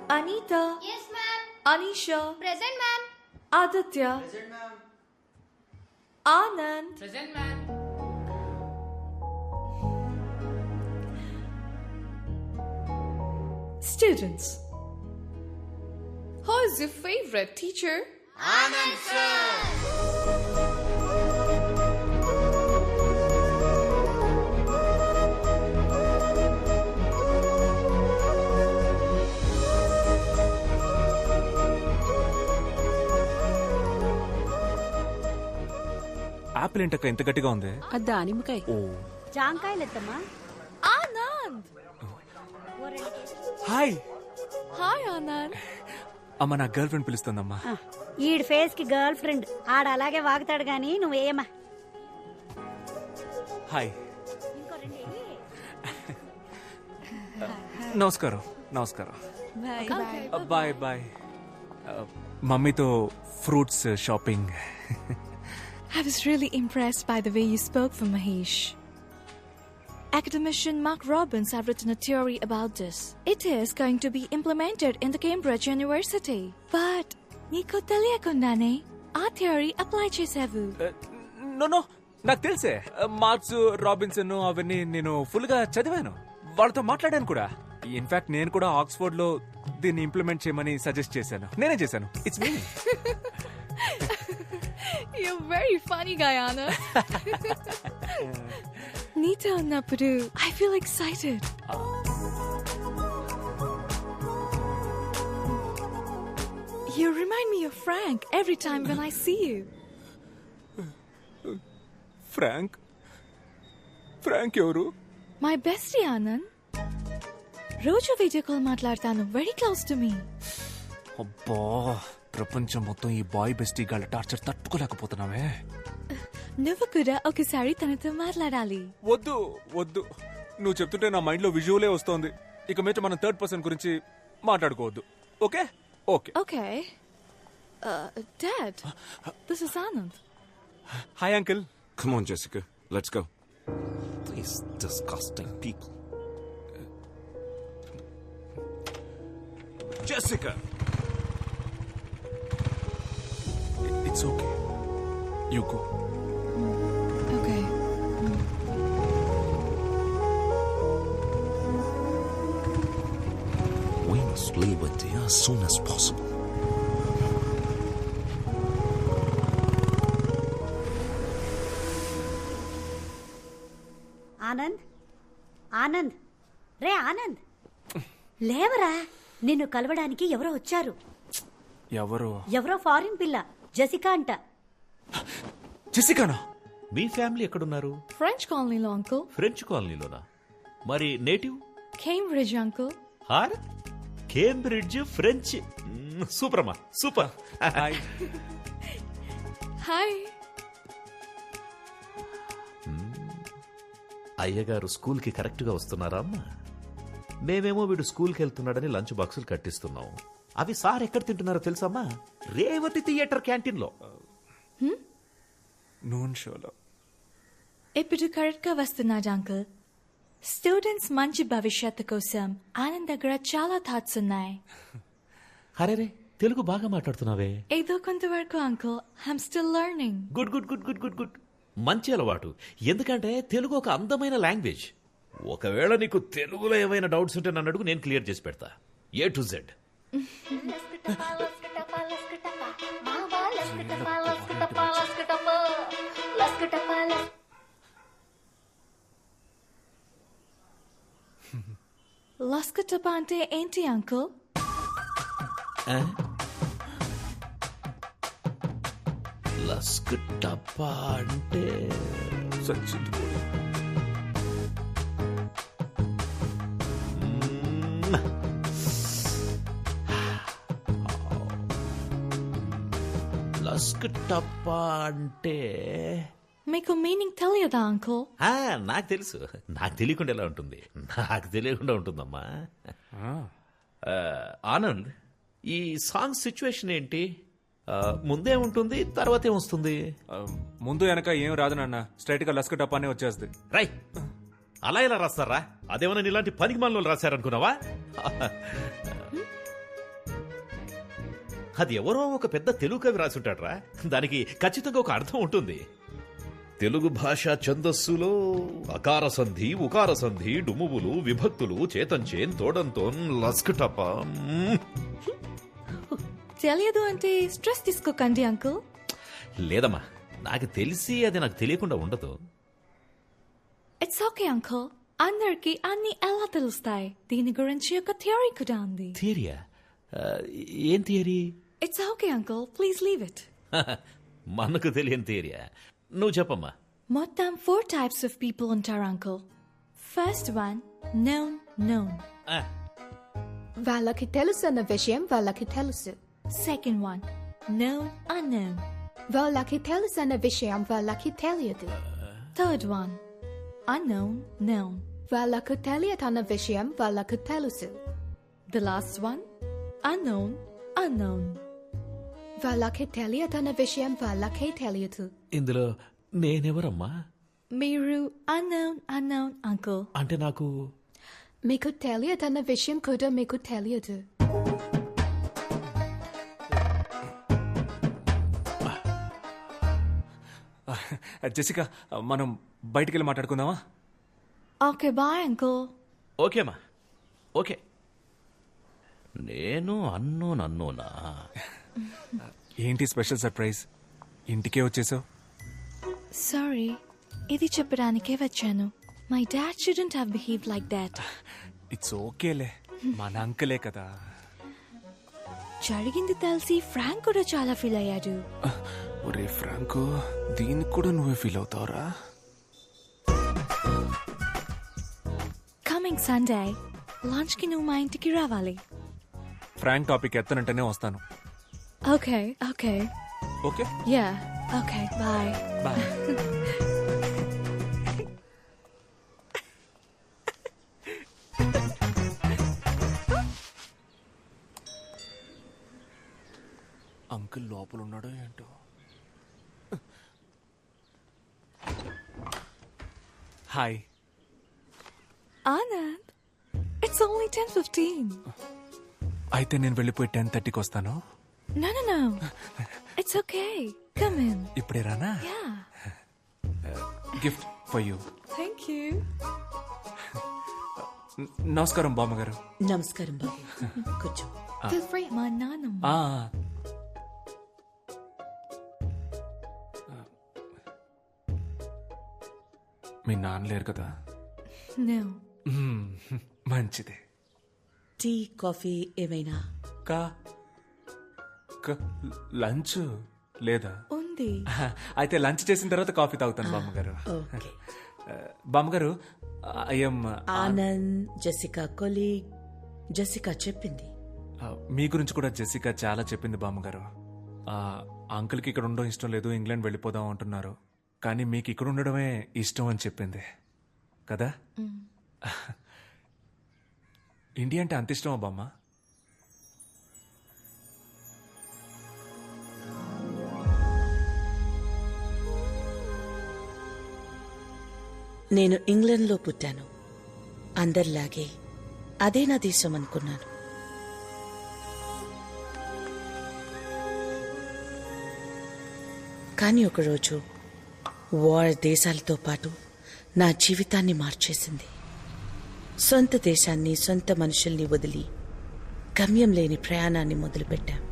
Anita. Yes, ma'am. Anisha. Present, ma'am. Aditya. Present, ma'am. Anand. Present, ma'am. Students. Who is your favorite teacher? Anand sir. Apple ఏంటక్క ఇంత గట్టిగా ఉంది? దానిమ్మకాయ. ఓ జాంకాయలెత్తమ్మా. Anand. Hi Hi, Anand. అమ్మ, నా girl friend పిలుస్తుందమ్మా. ఈడి face కి girl friend ఆడ అలాగే వాగుతాడు గాని నువ్వేమా. హాయ్. నమస్కారం. నమస్కారం. Bye bye. మమ్మీతో fruits shopping. I was really impressed by the way you spoke for Mahesh. Academician Mark Robbins have written a theory about this. It is going to be implemented in the Cambridge University. But నీకు తెలియకుండానే ఆ theory apply చేసావు. No నాకు తెలుసే. Marks, Robinson అవన్నీ నేను full గా చదివాను. వాళ్ళతో మాట్లాడాను కూడా. ఇన్ఫాక్ట్ నేను కూడా ఆక్స్ఫోర్డ్ లో దీన్ని ఇంప్లిమెంట్ చేయమని సజెస్ట్ చేశాను. నేనే చేశాను. It's me. You're very funny, Gayana. నీతో ఉన్నప్పుడు I feel excited. You remind me of Frank every time when I see you. Frank ఎవరు? My bestie, Anand. రోజు వీడియో కాల్ మాట్లాడతాను. Very close to me. అబ్బా, ప్రపంచం మొత్తం ఈ బాయ్ బెస్టీ గాళ్ళ టార్చర్ తట్టుకోలేకపోతున్నావే. నువ్వు కూడా ఒకసారి తనతో మాట్లాడాలి. వద్దు వద్దు, నువ్వు చెప్తుంటే నా మైండ్ లో విజువలే వస్తోంది. ఇక మీద మనం థర్డ్ పర్సన్ గురించి మాట్లాడుకోవద్దు. Okay okay. Okay. Dad, this is Anand. Hi uncle. Come on, Jessica. Let's go. These disgusting people. Jessica! It's okay, you go. Okay. We must leave India as soon as possible. Anand, Anand, రే ఆనంద్, లేవరా. నిన్ను కలవడానికి ఎవరో వచ్చారు. ఎవరో foreign పిల్ల, Jessica అంట. జెసికానా? మీ ఫ్యామిలీ ఎక్కడున్నారు? French colony లో uncle. ఫ్రెంచ్ కాలనీలోనా? మరి నేటివ్? Cambridge uncle. హార్ కేంబ్రిడ్జ్ ఫ్రెంచ్. సూపర్ అమ్మా, సూపర్. హాయ్. Hi. అయ్యగారు స్కూల్ కి కరెక్ట్ గా వస్తున్నారా అమ్మా? మేమేమో వీడు స్కూల్కి వెళ్తున్నాడని లంచ్ బాక్సులు కట్టిస్తున్నాం. అవి సార్ ఎక్కడ తింటున్నారో తెలుసమ్మా? రేవతి థియేటర్ క్యాంటీన్ లో. నూన్ షోలో. ఇప్పుడు కరెక్ట్ గా వస్తున్నాడు అంకుల్. స్టూడెంట్స్ మంచి భవిష్యత్తు కోసం ఆనంద్ దగ్గర చాలా థాట్స్ ఉన్నాయి. అరే, తెలుగు బాగా మాట్లాడుతున్నావే. ఏదో కొంతవరకు uncle. I'm still learning. Good good good good good good. మంచి అలవాటు. ఎందుకంటే తెలుగు ఒక అందమైన లాంగ్వేజ్. ఒకవేళ నీకు తెలుగులో ఏమైనా డౌట్స్ ఉంటే నన్ను అడుగు, నేను క్లియర్ చేసి పెడతా. A to Z. లస్కటప అంటే ఏంటి అంకుల్? లస్క్ టప్పా అంటే సచిన్ లస్క్ టప్పా అంటే మీకు మీనింగ్ తెలియదా అంకుల్? నాకు తెలుసు. నాకు తెలియకుండా ఎలా ఉంటుంది? నాకు తెలియకుండా ఉంటుందమ్మా. ఆనంద్, ఈ సాంగ్ సిచ్యువేషన్ ఏంటి? ముందే ఉంటుంది, తర్వాత ఏమొస్తుంది? ముందు వెనక ఏం రాదు నాన్న, స్ట్రైట్ గా లస్క టపానే వచ్చేస్తుంది. రై, అలా ఎలా రాస్తారా? అదేమన్నా ఇలాంటి పనికి మనలో రాశారనుకున్నావా? అది ఎవరో ఒక పెద్ద తెలుగు కవి రాసుంటాడ్రా. దానికి ఖచ్చితంగా ఒక అర్థం ఉంటుంది. తెలుగు భాష ఛందస్సులో అకార సంధి, ఉకార సంధి, డుమువులు, విభక్తులు, చేతంచేన్, తోడంతోన్, లస్కటప. తెలియదు అంటే స్ట్రెస్ తీసుకోకండి అంకుల్. లేదమ్మా, నాకు తెలిసి అది నాకు తెలియకుండా ఉండదు. It's okay uncle. అందరికి అన్ని ఎలా తెలుస్తాయి. దీని గురించి ఒక థియరీ కూడా ఉంది. థియరియా? ఏం theory? It's okay uncle, please leave it. మనకు తెలియని థియరియా? నువ్వు చెప్పమ్మా. మొత్తం 4 types of people ఉంటారు అంకుల్. First one known. వాళ్ళకి తెలుసన్న విషయం వాళ్ళకి తెలుసు. Second one unknown. వాళ్ళకి తెలుసన్న విషయం వాళ్ళకి తెలియదు. Third one known. వాళ్ళకు తెలియదన్న విషయం వాళ్ళకు తెలుసు. The last one unknown. వాళ్ళకి తెలియదన్న విషయం వాళ్ళకే తెలియదు. ఇందులో నేనెవరమ్మా? మీరు unknown అంకుల్. అంటే నాకు మీకు తెలియదన్న విషయం కూడా మీకు తెలియదు. జెసికా, మనం బయటికెళ్ళి మాట్లాడుకుందామా? Okay bye uncle. ఓకేమ్మా, ఓకే. నేను అన్నోనా? ఏంటి స్పెషల్ సర్ప్రైజ్? ఇంటికే వచ్చేసావు? సారీ, ఇది చెప్పడానికే వచ్చాను. My dad shouldn't have behaved like that. It's ఓకేలే, మన అంకలే కదా. జరిగింది తెలిసి ఫ్రాంక్ కూడా చాలా ఫీల్ అయ్యాడు. ఒరే ఫ్రాంకు, దీనికి కూడా నువ్వే ఫీల్ అవుతావురా? కమింగ్ సండే లంచ్ కి నువ్వు మా ఇంటికి రావాలి. ఫ్రాంక్ టాపిక్ ఎత్తనంటేనే వస్తాను. Okay okay, ya okay, bye. Bye. Uncle లోపల ఉన్నాడో ఏంటో. Hi Anand, it's only 10:15. అయితే నేను వెళ్ళిపోయి 10:30కి వస్తాను. No. It's okay. Come in. ఇప్పుడే రానా? Yeah. Gift for you. Thank you. నమస్కారం బామ్మగారు. నమస్కారం బాబు, కూర్చో. Feel free. మా నాన్నమ్మ. మీ నాన్న లేరు కదా? No. మంచిదే. టీ, కాఫీ ఏమైనా? లంచ్ లేదా? ఉంది. అయితే లంచ్ చేసిన తర్వాత కాఫీ తాగుతాను బామ్మగారు. ఓకే. బామ్మగారు, I'm Anand, Jessica colleague. Jessica చెప్పింది. మీ గురించి కూడా జెసికా చాలా చెప్పింది బామ్మగారు. అంకుల్కి ఇక్కడ ఉండడం ఇష్టం లేదు, ఇంగ్లాండ్ వెళ్ళిపోదాం అంటున్నారు. కానీ మీకు ఇక్కడ ఉండడమే ఇష్టం అని చెప్పింది కదా? ఇండియా అంటే అంత ఇష్టమా బామ్మ? నేను ఇంగ్లాండ్లో పుట్టాను. అందరిలాగే అదే నా దేశం అనుకున్నాను. కానీ ఒకరోజు వార్ దేశాలతో పాటు నా జీవితాన్ని మార్చేసింది. సొంత దేశాన్ని, సొంత మనుషుల్ని వదిలి గమ్యం లేని ప్రయాణాన్ని మొదలుపెట్టాం.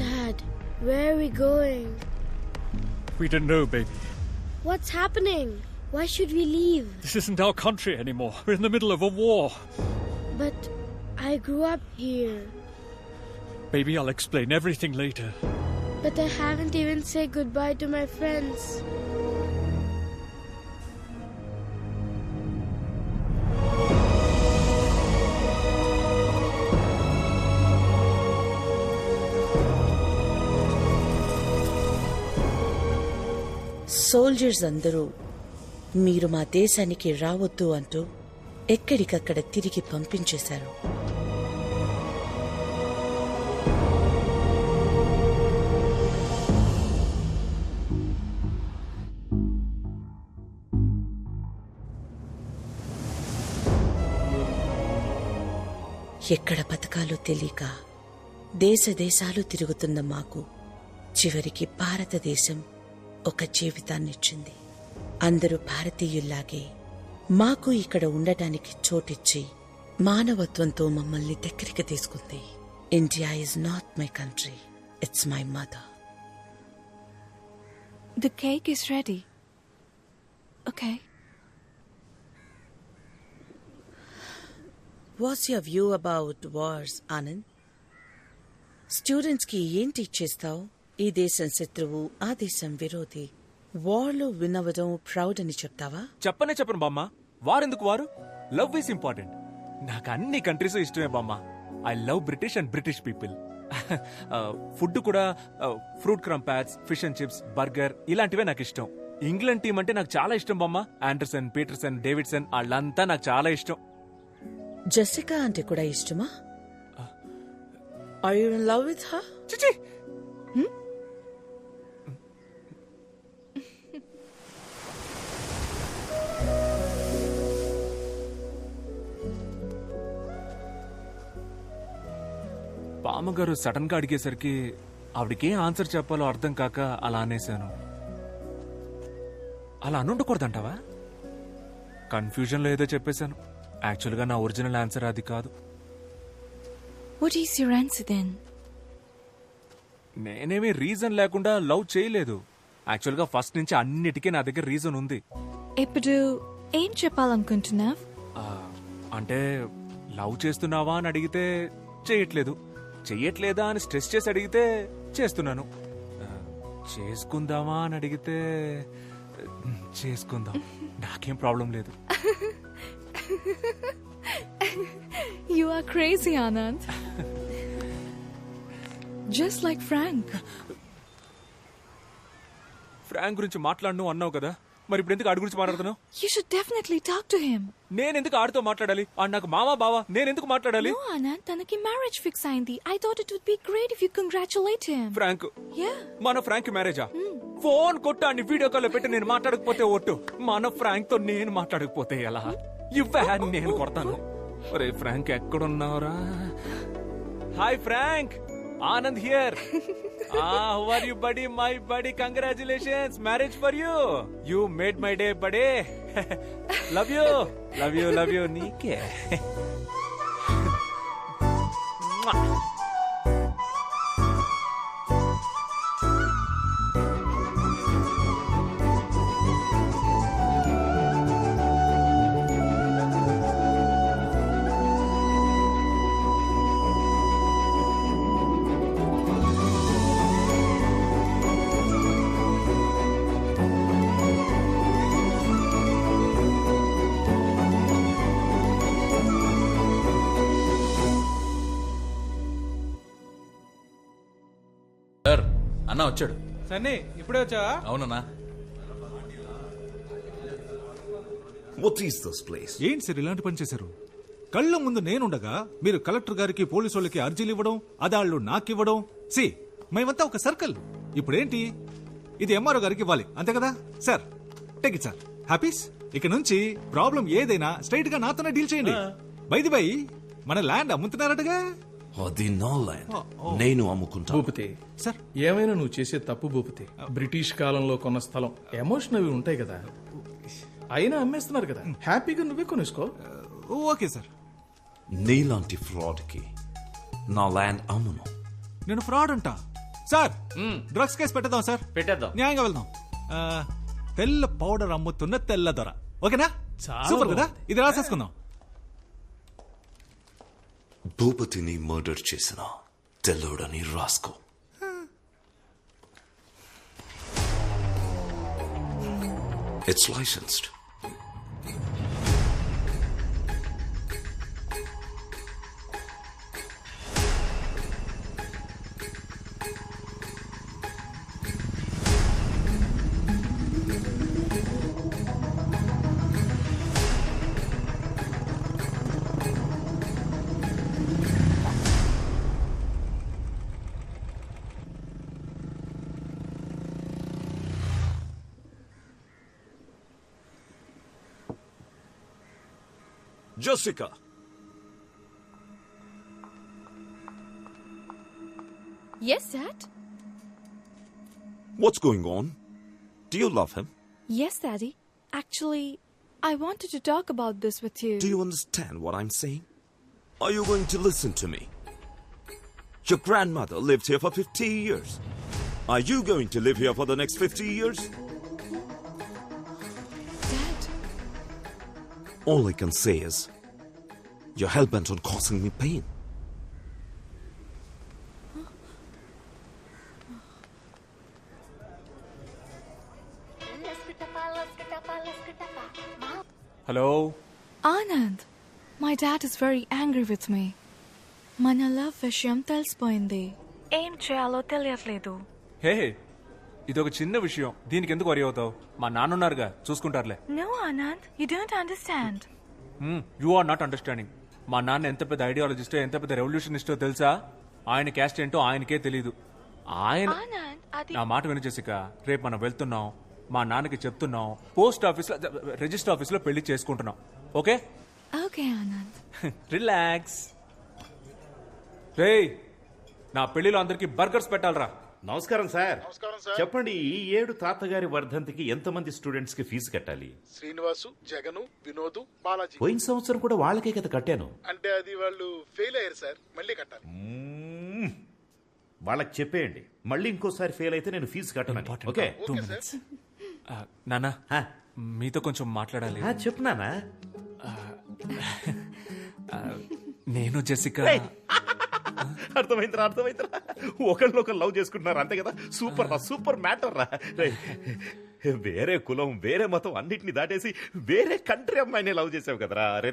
Dad, where are we going? We don't know, baby. What's happening? Why should we leave? This isn't our country anymore. We're in the middle of a war. But I grew up here. Baby, I'll explain everything later. But I haven't even said goodbye to my friends. Soldiers అందరూ మీరు మా దేశానికి రావద్దు అంటూ ఎక్కడికక్కడ తిరిగి పంపించేశారు. ఎక్కడ బతకాలో తెలియక దేశ దేశాలు తిరుగుతున్న మాకు చివరికి భారతదేశం ఒక జీవితాన్నిచ్చింది. అందరూ భారతీయుల్లాగే మాకు ఇక్కడ ఉండటానికి చోటిచ్చి మానవత్వంతో మమ్మల్ని దగ్గరికి తీసుకుంది. India is not my country, it's my mother. The cake is ready. Okay. What's your view about wars, Anand? Students కి ఏం టీచ్ చేస్తావు? ఈ దేశం శత్రువు, ఆ దేశం విరోధి. వార్లో వినవడం ప్రౌడ్ అని చెప్తావా? చెప్పను బామ్మ. వారెందుకు వారు? Love is important. నాకు అన్ని కంట్రీస్ ఇష్టమే బామ్మ. I love British and British people. Food కూడా fruit crumpets, fish and chips, burger ఇలాంటివే నాకు ఇష్టం. ఇంగ్లాండ్ టీం అంటే నాకు చాలా ఇష్టం బామ్మ. ఆండర్సన్, పీటర్సన్, డేవిడ్సన్ వాళ్ళంతా నాకు చాలా ఇష్టం. జెసికా అంటే కూడా ఇష్టమా? Are you in love with her? చిచి, బామ్మగారు సడన్ గా అడిగేసరికి ఆవిడకేం ఆన్సర్ చెప్పాలో అర్థం కాక అలా అనేశాను. అలా అనుండకూడదంటావా? కన్ఫ్యూజన్ లో ఏదో చెప్పేశాను. యాక్చువల్ గా నా ఒరిజినల్ ఆన్సర్ అది కాదు. What is your answer then? నేనేమీ రీజన్ లేకుండా లవ్ చేయలేదు. యాక్చువల్ గా ఫస్ట్ నుంచి అన్నిటికీ నా దగ్గర రీజన్ ఉంది. ఇప్పుడు ఏం చెప్పాలనుకుంటున్నావ్? అంటే లవ్ చేస్తున్నావా అని అడిగితే చేయట్లేదు, చెయ్యట్లేదా అని స్ట్రెస్ చేసి అడిగితే చేస్తున్నాను, చేసుకుందామా అని అడిగితే చేసుకుందాం. నాకేం ప్రాబ్లం లేదు. You are crazy, Anand. Just like Frank. Frank గురించి మాట్లాడను అన్నావు కదా, మరి ఇప్పుడు ఎందుకు ఆడి గురించి మాట్లాడుతున్నావు? You should definitely talk to him. నేనెందుకు ఆడితో మాట్లాడాలి? ఆడు నాకు మామా బావా, నేనెందుకు మాట్లాడాలి? No, Anand, తనకి మ్యారేజ్ ఫిక్స్ అయింది. I thought it would be great if you congratulate him. Frank? Yeah. మన ఫ్రాంక్ మ్యారేజా? ఫోన్ కొట్టాన్ని వీడియో కాల్ పెట్టి నేను మాట్లాడకపోతే ఒట్టు. మన ఫ్రాంక్ తో నేను మాట్లాడకపోతే ఎలా? ఇవ్వే నేను కొడతాను. ఒరే ఫ్రాంక్ ఎక్కడున్నావురా? Hi Frank, Anand here. How are you, buddy? My buddy, congratulations, marriage for you. You made my day, buddy. Love you, love you, love you. నీకే. అన్నా వచ్చాడు. సన్నీ ఇప్పుడే వచ్చావా? అవునన్నా. What is this place? ఏంటి సార్ ఇలాంటి పని చేశారు? కళ్ళ ముందు నేనుండగా మీరు కలెక్టర్ గారికి పోలీసు వాళ్ళకి అర్జీలు ఇవ్వడం, అదాళ్ళు నాకివ్వడం. సి మేమంతా ఒక సర్కిల్. ఇప్పుడేంటి, ఇది ఎంఆర్ఓ గారికి ఇవ్వాలి అంతే కదా సార్? Take it sir. హ్యాపీస్. ఇక నుంచి ప్రాబ్లం ఏదైనా స్ట్రైట్ గా నాతోనే డీల్ చేయండి. బైది బై మన ల్యాండ్ అమ్ముతున్నారటగా? అది నా ల్యాండ్, నేను అమ్ముకుంటా. భూపతి సార్, ఏమైనా నువ్వు చేసే తప్పు భూపతి. బ్రిటిష్ కాలంలో కొన్న స్థలం, ఎమోషన్ అవి ఉంటాయి కదా. అయినా అమ్మేస్తున్నారు కదా, హ్యాపీగా నువ్వే కొనేసుకో. Okay sir. నీలాంటి ఫ్రాడ్ కి నా ల్యాండ్ అమ్మును. నేను ఫ్రాడ్ అంటా సార్? డ్రగ్స్ కేసు పెట్టేద్దాం సార్. పెట్టేద్దాం. న్యాయంగా వెళ్దాం. తెల్ల పౌడర్ అమ్ముతున్న తెల్ల దొర. ఓకేనా? సూపర్ కదా. ఇది రాసేసుకుందాం. భూపతిని మర్డర్ చేసిన తెల్లోడని రాసుకో. It's licensed. Jessica, Yes, Dad. What's going on? Do you love him? Yes, Daddy. Actually, I wanted to talk about this with you. Do you understand what I'm saying? Are you going to listen to me? Your grandmother lived here for 50 years. Are you going to live here for the next 50 years? Dad. All I can say is, you're hell-bent on causing me pain. Hello Anand, my dad is very angry with me. మన love విషయం తెలిసిపోయింది. ఏం చేయాలో తెలియట్లేదు. హే ఇదొక చిన్న విషయం, దీనికి ఎందుకు వరి అవుతావు? మా నాన్నున్నారుగా, చూసుకుంటారులే. No, Anand, you don't understand. You are not understanding. మా నాన్న ఎంత పెద్ద ఐడియాలజిస్టో, ఎంత పెద్ద రెవల్యూషనిస్టో తెలుసా? ఆయన క్యాస్ట్ ఏంటో ఆయనకే తెలీదు. ఆయన Anand, అది నా మాట విను జెసిక, రేపు మనం వెళ్తున్నాం, మా నాన్నకి చెప్తున్నాం, పోస్ట్ ఆఫీస్ లో రిజిస్టర్ ఆఫీస్ లో పెళ్లి చేసుకుంటున్నాం. Okay okay Anand. రిలాక్స్. రేయ్, నా పెళ్లిలో అందరికి బర్గర్స్ పెట్టాలరా. నమస్కారం సార్. చెప్పండి, ఈ ఏడు తాతగారి వర్ధంతికి ఎంతమంది స్టూడెంట్స్ కి ఫీజు కట్టాలి? శ్రీనివాసు, జగను, వినోదు, బాలాజీ. పోయిన సంవత్సరం కూడా వాళ్ళకే కదా కట్టాను. అంటే అది వాళ్ళు ఫెయిల్ అయ్యారు సార్, మళ్ళీ కట్టాలి. వాళ్ళకి చెప్పేయండి, మళ్ళీ ఇంకోసారి ఫెయిల్ అయితే నేను ఫీజు కట్టను. ఓకే? నానా, మీతో కొంచెం మాట్లాడాలి. చెప్పు నానా. నేను జెసిక. అర్థమైందిరా. ఒకళ్ళొకరు లవ్ చేసుకుంటున్నారు అంతే కదా. సూపర్ రా, సూపర్ మ్యాటర్ రా. వేరే కులం, వేరే మతం అన్నిటిని దాటేసి వేరే కంట్రీ అమ్మాయిని లవ్ చేసావు కదరా. రే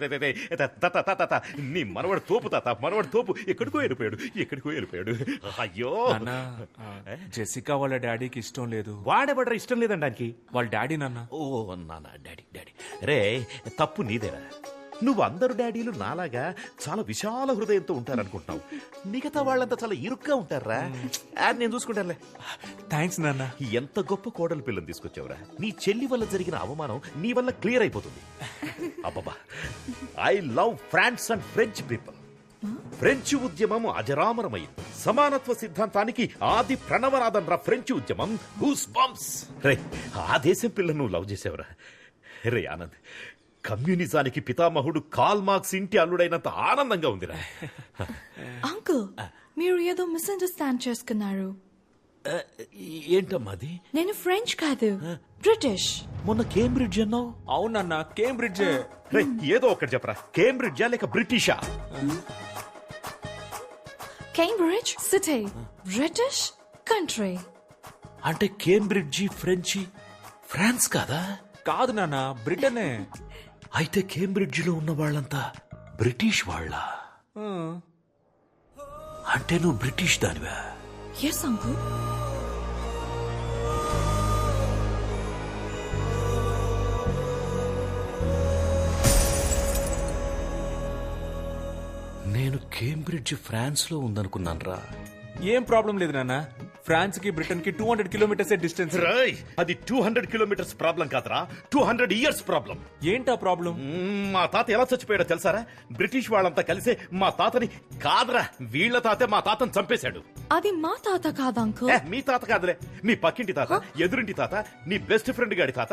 నీ మనవడు తోపు తాత, మనవడు తోపు. ఎక్కడికో వెళ్ళిపోయాడు. అయ్యో, జెసికా వాళ్ళ డాడీకి ఇష్టం లేదు. వాడేబడ్రా ఇష్టం లేదండానికి? వాళ్ళ డాడీ నాన్న. ఓ నాన్న, డాడీ. రే, తప్పు నీదేరా. నువ్వు అందరు డాడీలు నాలాగా చాలా విశాల హృదయంతో ఉంటారనుకుంటున్నావు. మిగతా వాళ్ళంతా చాలా ఇరుగ్గా ఉంటారా. నేను చూసుకుంటానులే. థ్యాంక్స్ నాన్న. ఎంత గొప్ప కోడలు పిల్లని తీసుకొచ్చావురా. నీ చెల్లి వల్ల జరిగిన అవమానం నీ వల్ల క్లియర్ అయిపోతుంది. అబ్బబ్బా, I love France and French people. French ఉద్యమం అజరామరమైంది. సమానత్వ సిద్ధాంతానికి ఆది ప్రణవనాదం రా ఫ్రెంచ్ ఉద్యమం. Goose bumps. రే, ఆ దేశం పిల్లను నువ్వు లవ్ చేసావురా. రే ఆనంద్, కమ్యూనిజానికి పితామహుడు కాల్ మార్క్స్ ఇంటి అల్లుడైనంత ఆనందంగా ఉందిరా. అంకుల్, మీరు ఏదో మిస్అండర్స్టాండ్ చేసుకున్నారు. ఏంటమ్మా అది? నేను ఫ్రెంచ్ కాదు, బ్రిటిష్. మొన్న కేంబ్రిడ్జ్ అన్నావు. అవునన్నా, కేంబ్రిడ్జ్. ఏదో ఒకటి చెప్పరా. కేంబ్రిడ్జా లేక బ్రిటిషా? Cambridge city, British country. అంటే కేంబ్రిడ్జి ఫ్రెంచి, ఫ్రాన్స్ కాదా? కాదు నాన్న, బ్రిటనే. అయితే కేంబ్రిడ్జిలో ఉన్న వాళ్ళంతా బ్రిటిష్ వాళ్ళ? అంటే నువ్వు బ్రిటిష్ దానివా? Yes uncle. నేను కేంబ్రిడ్జ్ ఫ్రాన్స్ లో ఉందనుకున్నాను రా. ఏం ప్రాబ్లం లేదు నాన్న. ఫ్రాన్స్ కి బ్రిటన్ కి 200 కిలోమీటర్స్ డిస్టెన్స్. అది 200 కిలోమీటర్స్ ప్రాబ్లం కాదురా, 200 ఇయర్స్ ప్రాబ్లం. ఏంటా ప్రాబ్లం? మా తాత ఎలా చచ్చిపోయాడో తెలుసారా? బ్రిటిష్ వాళ్ళంతా కలిసే మా తాతని, కాదురా వీళ్ల తాతే మా తాతని చంపేశాడు. అది మా తాత కాదు అంకుల్. మీ తాత కాదులే, మీ పక్కింటి తాత, ఎదురింటి తాత, నీ బెస్ట్ ఫ్రెండ్ గాడి తాత.